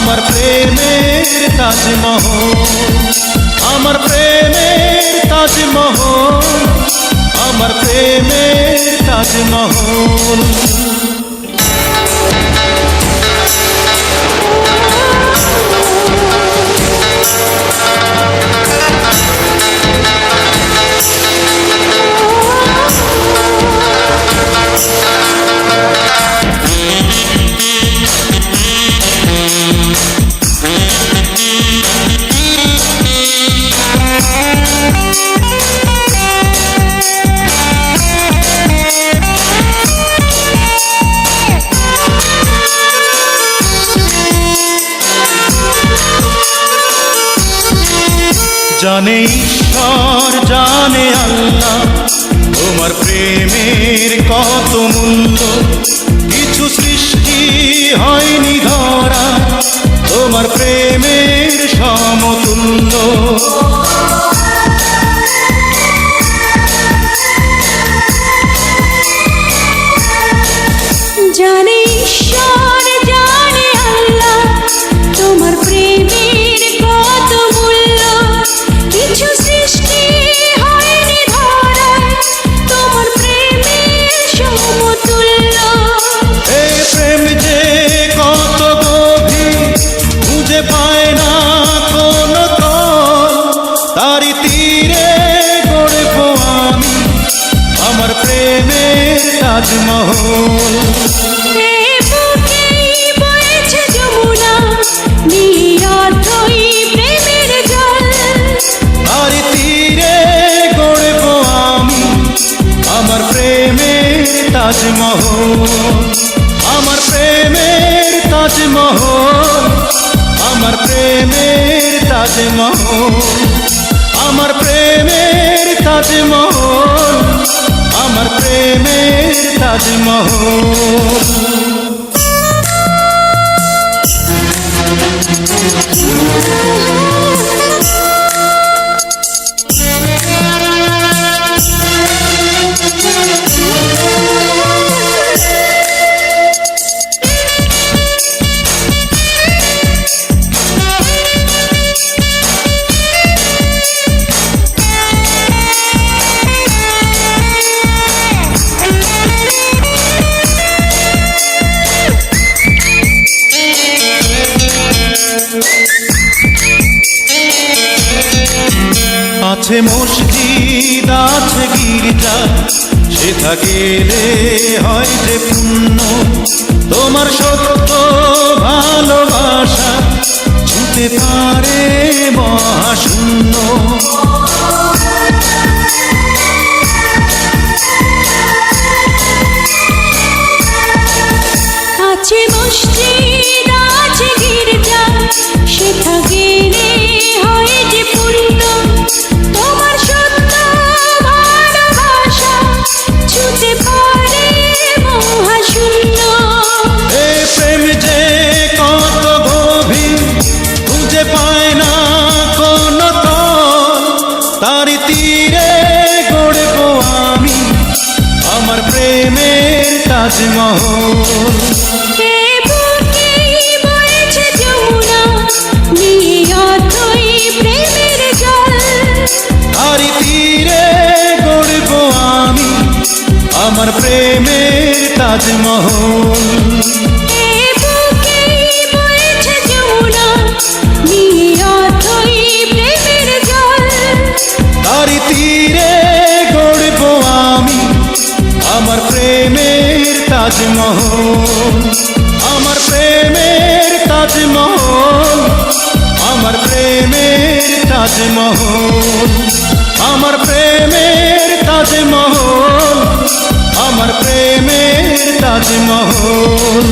আমার প্রেমের তাজমহল, আমার প্রেমের তাজমহল, আমার প্রেমের তাজমহল। জানে ঈশ্বর জানে আল্লাহ তোমার প্রেমের কত মূল্য, কিছু সৃষ্টি হয়নি ধরা তোমার প্রেমের সমতুল্য। জানে ঈশ্বর জানে আল্লাহ তোমার প্রেমের কত মূল্য, কিছু সৃষ্টি হয়নি ধরা তোমার প্রেমের সমতুল্য। এই প্রেম যে কত গভীর খুঁজে পায় না কোনো তল, তারি তীরে গড়ব আমি আমার প্রেমের তাজমহল। তাজমহল, আমার প্রেমের তাজমহল, আমার প্রেমের তাজমহল, আমার প্রেমের তাজমহল, আমার প্রেমের তাজমহল। আছে মসজিদ আছে গির্জা, সেথা গেলে হয় যে পুণ্য, তোমার সত্য ভালোবাসা ছুঁতে পারে মহাশূন্য। আছে মসজিদ আছে গির্জা, সেথা গেলে হয় যে পুণ্য, তোমার সত্য ভালোবাসা ছুঁতে পারে মহাশূন্য। এই প্রেম যে কত গভীর খুঁজে পায় না কোনো তল, তারি তীরে গড়ব আমি আমার প্রেমের তাজমহল। তারি তীরে গড়ব আমি আমার প্রেমের তাজমহল। তারি তীরে গড়ব আমি আমার প্রেমের তাজমহল, আমার প্রেমের তাজমহল, আমার প্রেমের তাজমহল, আমার প্রেমের তাজমহল, আমার প্রেমের তাজমহল।